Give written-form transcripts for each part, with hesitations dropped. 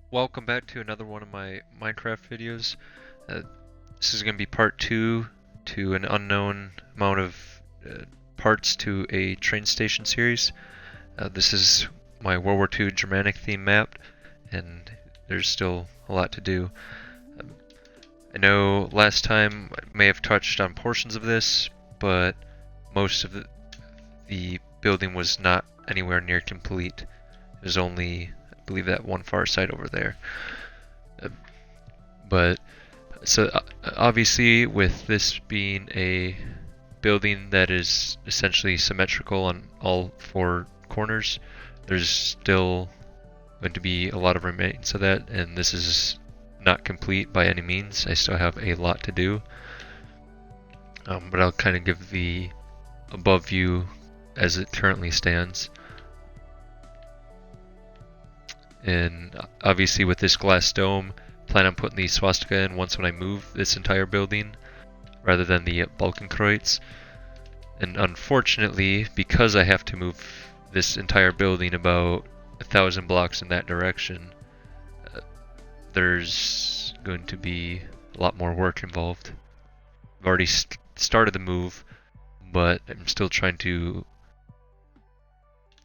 Welcome back to another one of my Minecraft videos. Uh, this is going to be part 2 to an unknown amount of parts to a train station series. This is my World War II Germanic theme map, and there's still a lot to do. Um, I know last time I may have touched on portions of this, but most of the building was not anywhere near complete. It was only, I believe, that one far side over there. But so obviously, with this being a building that is essentially symmetrical on all four corners, there's still going to be a lot of remains of that, and this is not complete by any means. I still have a lot to do, but I'll kind of give the above view as it currently stands. And obviously, with this glass dome, plan on putting the swastika in once when I move this entire building, rather than the Balkenkreuz. And unfortunately, because I have to move this entire building about 1,000 blocks in that direction, there's going to be a lot more work involved. I've already started the move, but I'm still trying to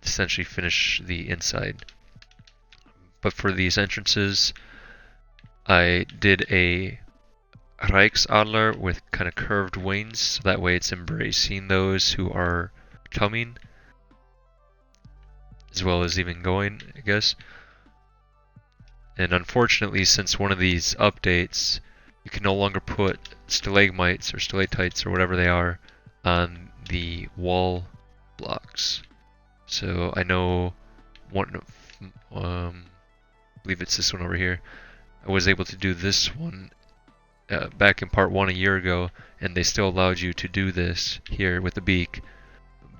essentially finish the inside. But for these entrances, I did a Reichsadler with kind of curved wings, so that way it's embracing those who are coming, as well as even going, I guess. And unfortunately, since one of these updates, you can no longer put stalagmites or stalactites or whatever they are on the wall blocks. So I know one, I believe it's this one over here. I was able to do this one back in part 1 a year ago, and they still allowed you to do this here with the beak,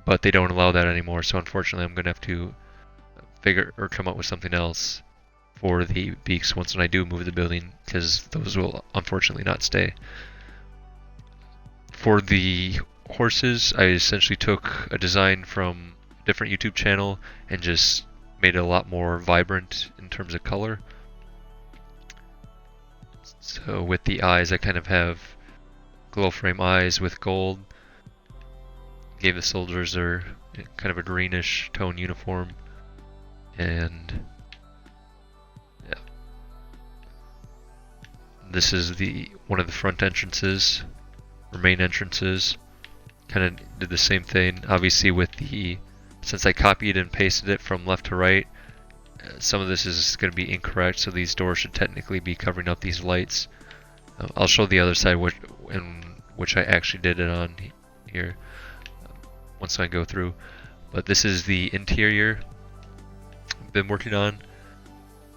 but they don't allow that anymore. So unfortunately, I'm going to have to figure or come up with something else for the beaks once when I do move the building, because those will unfortunately not stay. For the horses, I essentially took a design from a different YouTube channel and just made it a lot more vibrant in terms of color. So with the eyes, I kind of have glow frame eyes with gold. Gave the soldiers their kind of a greenish tone uniform, and yeah, this is the one of the front entrances, or main entrances. Kind of did the same thing, obviously with the, since I copied and pasted it from left to right, some of this is going to be incorrect, so these doors should technically be covering up these lights. I'll show the other side which I actually did it on here once I go through. But this is the interior I've been working on.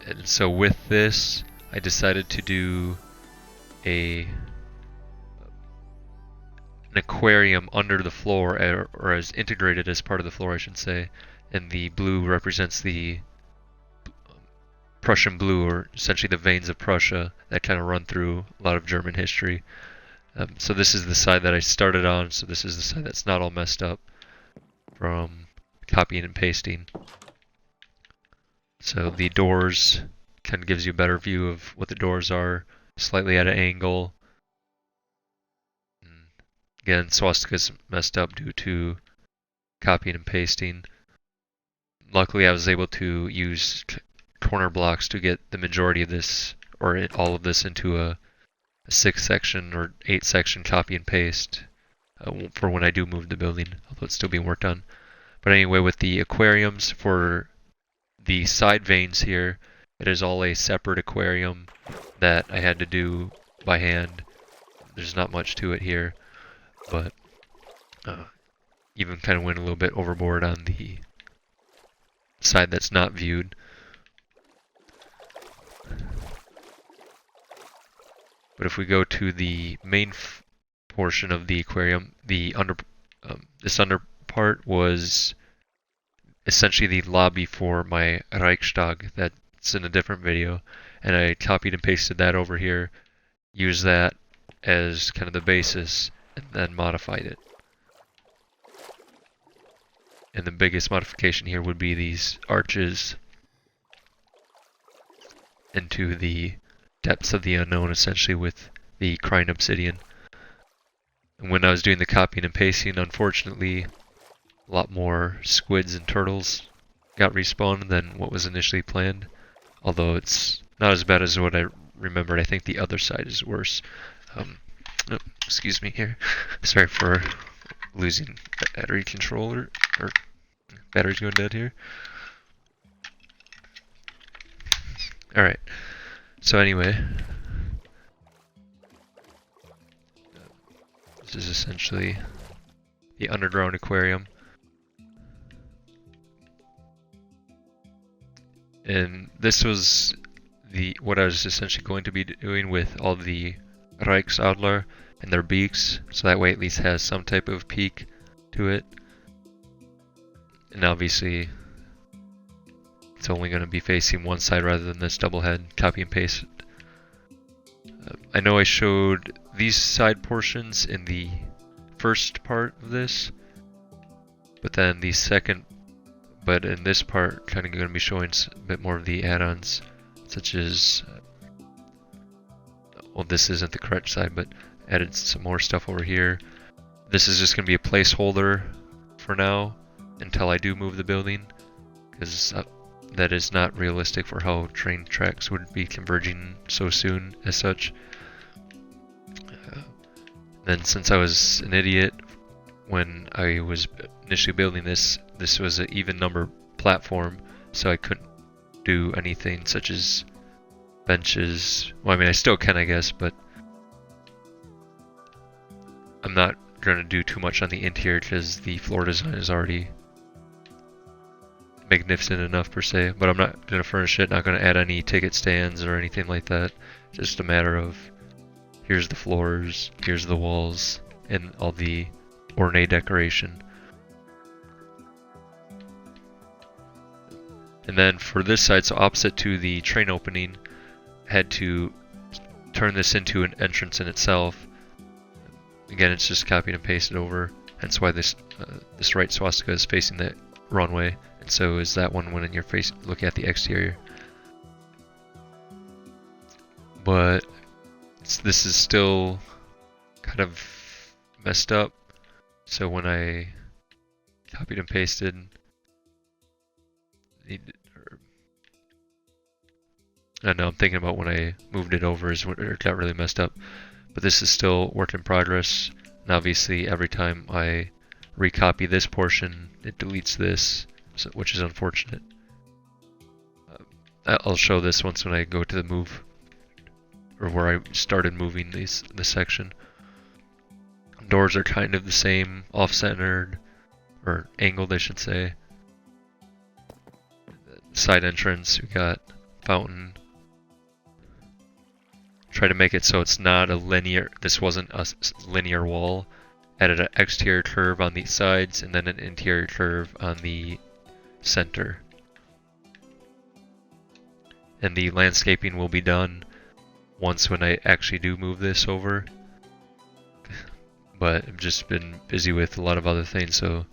And so with this, I decided to do an aquarium under the floor, or as integrated as part of the floor, I should say. And the blue represents the Prussian blue, or essentially the veins of Prussia that kind of run through a lot of German history. So this is the side that I started on, so this is the side that's not all messed up from copying and pasting. So the doors kind of gives you a better view of what the doors are, slightly at an angle. And again, swastika's messed up due to copying and pasting. Luckily, I was able to use corner blocks to get the majority of this, or all of this, into a 6-section or 8-section copy and paste for when I do move the building, although it's still being worked on. But anyway, with the aquariums for the side veins here, it is all a separate aquarium that I had to do by hand. There's not much to it here, but even kind of went a little bit overboard on the side that's not viewed. But if we go to the main portion of the aquarium, the this under part was essentially the lobby for my Reichstag that's in a different video, and I copied and pasted that over here, used that as kind of the basis, and then modified it. And the biggest modification here would be these arches into the depths of the unknown, essentially, with the crying obsidian. And when I was doing the copying and pasting, unfortunately, a lot more squids and turtles got respawned than what was initially planned. Although it's not as bad as what I remembered. I think the other side is worse. Oh, excuse me here. Sorry for losing battery controller, or battery's going dead here. Alright, so anyway, this is essentially the underground aquarium. And this was what I was essentially going to be doing with all the Reichsadler and their beaks, so that way at least has some type of peak to it. And obviously it's only going to be facing one side rather than this double head, copy and paste. I know I showed these side portions in the first part of this, but then the second, but in this part, kind of going to be showing a bit more of the add-ons, such as, well, this isn't the correct side, but added some more stuff over here. This is just going to be a placeholder for now until I do move the building, because that is not realistic for how train tracks would be converging so soon as such. Then since I was an idiot when I was initially building this, this was an even number platform, so I couldn't do anything such as benches. Well, I mean, I still can, I guess, but I'm not going to do too much on the interior because the floor design is already magnificent enough per se. But I'm not going to furnish it, not going to add any ticket stands or anything like that. Just a matter of here's the floors, here's the walls, and all the ornate decoration. And then for this side, so opposite to the train opening, I had to turn this into an entrance in itself. Again, it's just copied and pasted over, hence why this right swastika is facing the runway, and so is that one when you're looking at the exterior. But this is still kind of messed up, so when I copied and pasted, I know I'm thinking about when I moved it over is when it got really messed up. But this is still work in progress, and obviously every time I recopy this portion, it deletes this, which is unfortunate. I'll show this once when I go to the move, or where I started moving this section. Doors are kind of the same, off-centered, or angled I should say. Side entrance, we got fountain. Try to make it so it's not a linear, this wasn't a linear wall. Added an exterior curve on the sides and then an interior curve on the center. And the landscaping will be done once when I actually do move this over. But I've just been busy with a lot of other things, so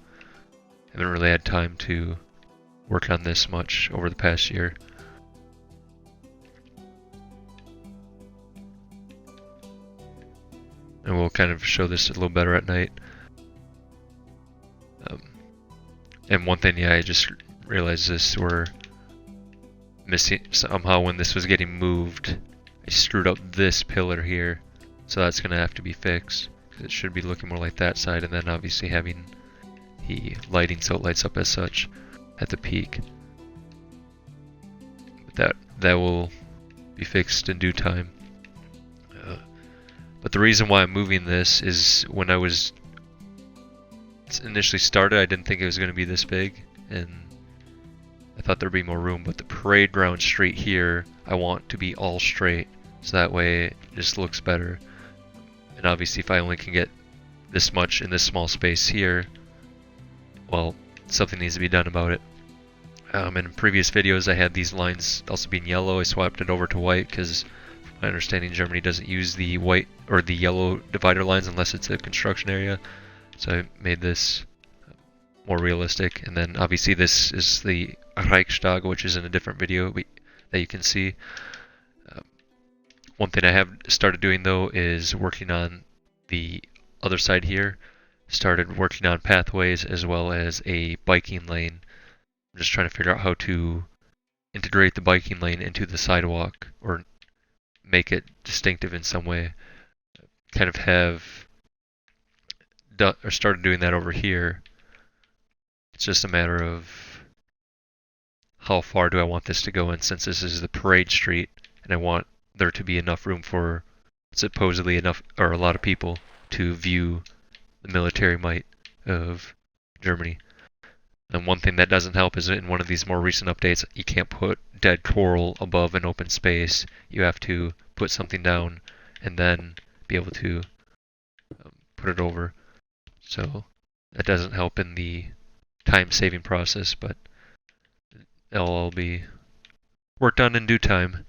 I haven't really had time to work on this much over the past year. And we'll kind of show this a little better at night. And one thing, yeah, I just realized this, we're missing, somehow when this was getting moved, I screwed up this pillar here. So that's going to have to be fixed, because it should be looking more like that side, and then obviously having the lighting so it lights up as such at the peak. But that will be fixed in due time. But the reason why I'm moving this is when I was initially started, I didn't think it was going to be this big, and I thought there'd be more room. But the parade ground street here, I want to be all straight, so that way it just looks better. And obviously, if I only can get this much in this small space here, well, something needs to be done about it. In previous videos, I had these lines also being yellow. I swapped it over to white because my understanding Germany doesn't use the white or the yellow divider lines unless it's a construction area. So I made this more realistic. And then obviously this is the Reichstag, which is in a different video that you can see. One thing I have started doing though is working on the other side here. Started working on pathways as well as a biking lane. I'm just trying to figure out how to integrate the biking lane into the sidewalk or make it distinctive in some way. Kind of have done or started doing that over here. It's just a matter of how far do I want this to go, and since this is the parade street and I want there to be enough room for supposedly enough or a lot of people to view the military might of Germany. And one thing that doesn't help is in one of these more recent updates, you can't put dead coral above an open space. You have to put something down and then be able to put it over. So that doesn't help in the time-saving process, but it'll all be worked on in due time.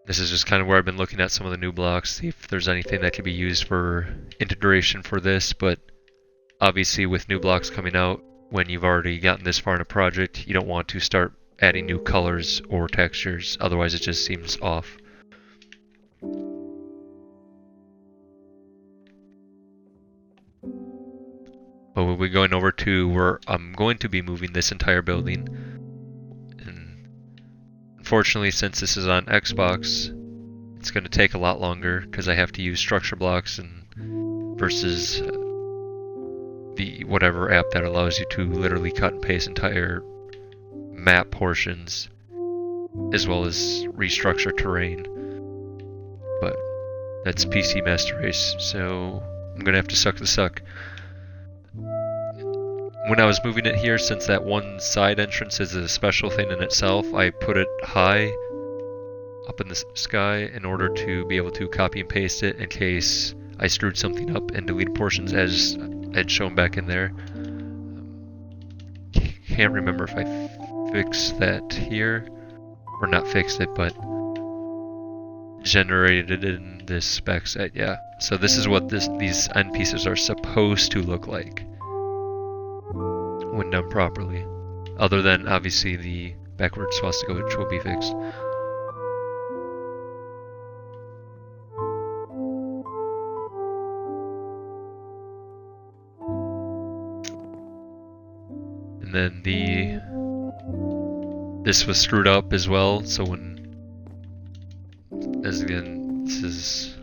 This is just kind of where I've been looking at some of the new blocks, see if there's anything that could be used for integration for this, but obviously with new blocks coming out, when you've already gotten this far in a project, you don't want to start adding new colors or textures, otherwise it just seems off. But we'll be going over to where I'm going to be moving this entire building. And unfortunately, since this is on Xbox, it's going to take a lot longer because I have to use structure blocks and versus the whatever app that allows you to literally cut and paste entire map portions as well as restructure terrain. But that's PC Master Race, so I'm going to have to suck the suck. When I was moving it here, since that one side entrance is a special thing in itself, I put it high up in the sky in order to be able to copy and paste it in case I screwed something up and deleted portions as I'd shown back in there. Can't remember if I fixed that here, or not fixed it, but generated it in this spec set, yeah. So this is what these end pieces are supposed to look like when done properly, other than obviously the backward swastika, which will be fixed. And then this was screwed up as well, so as again, this is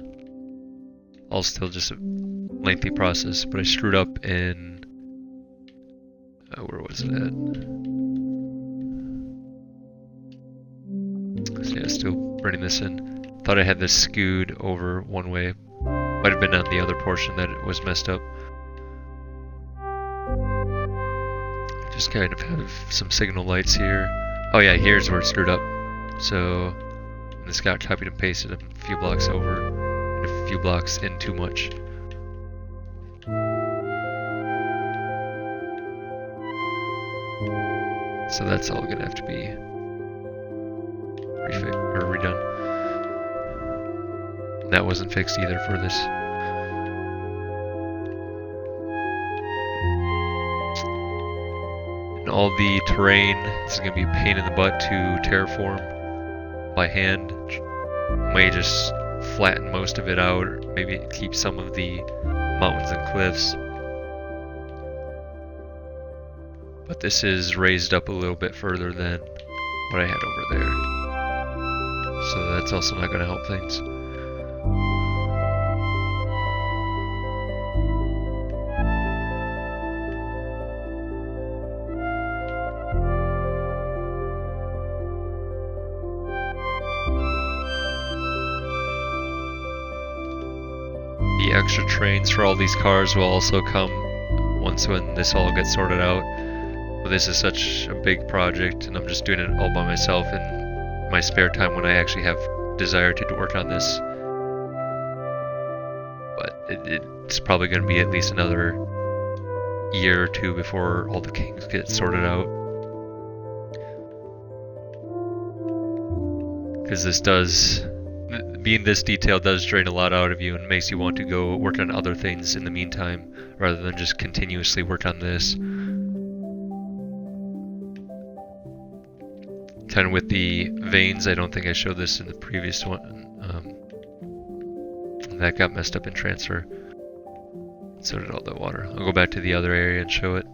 all still just a lengthy process, but I screwed up in where was it at? So yeah, still running this in. Thought I had this skewed over one way. Might have been on the other portion that it was messed up. Just kind of have some signal lights here. Oh yeah, here's where it screwed up. So this got copied and pasted a few blocks over, and a few blocks in too much. So that's all gonna have to be redone. And that wasn't fixed either for this. And all the terrain is gonna be a pain in the butt to terraform by hand. May just flatten most of it out, or maybe keep some of the mountains and cliffs. But this is raised up a little bit further than what I had over there. So that's also not going to help things. The extra trains for all these cars will also come once when this all gets sorted out. But this is such a big project, and I'm just doing it all by myself in my spare time when I actually have desire to work on this. But it's probably going to be at least another year or two before all the kings get sorted out. Because being this detailed does drain a lot out of you and makes you want to go work on other things in the meantime, rather than just continuously work on this. kind of with the veins. I don't think I showed this in the previous one. That got messed up in transfer. So did all that water. I'll go back to the other area and show it.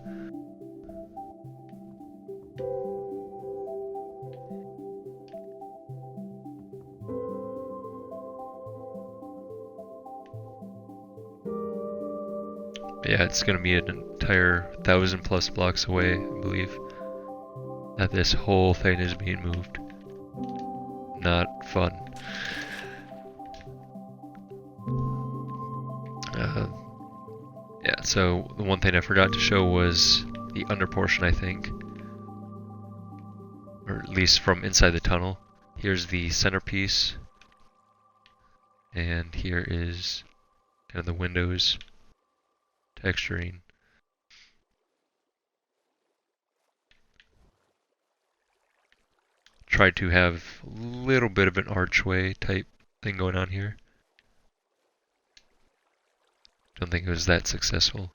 But yeah, it's going to be an entire 1,000+ blocks away, I believe, that this whole thing is being moved. Not fun. Yeah, so the one thing I forgot to show was the under portion, I think. Or at least from inside the tunnel. Here's the centerpiece. And here is kind of the windows texturing. Tried to have a little bit of an archway type thing going on here. Don't think it was that successful.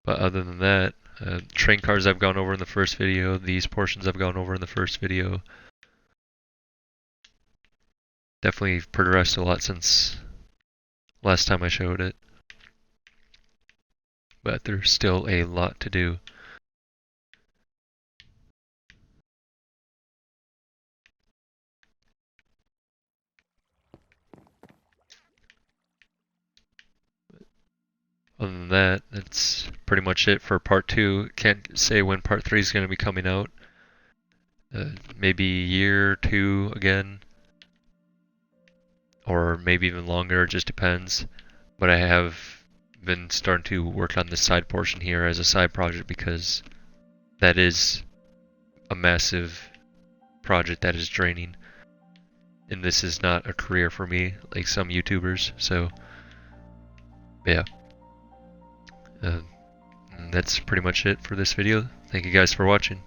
But other than that, train cars I've gone over in the first video, these portions I've gone over in the first video. Definitely progressed a lot since last time I showed it. But there's still a lot to do. Other than that, that's pretty much it for part 2. Can't say when part 3 is going to be coming out. Maybe a year or 2 again. Or maybe even longer, it just depends. But I have been starting to work on this side portion here as a side project because that is a massive project that is draining. And this is not a career for me like some YouTubers, so yeah. That's pretty much it for this video. Thank you guys for watching.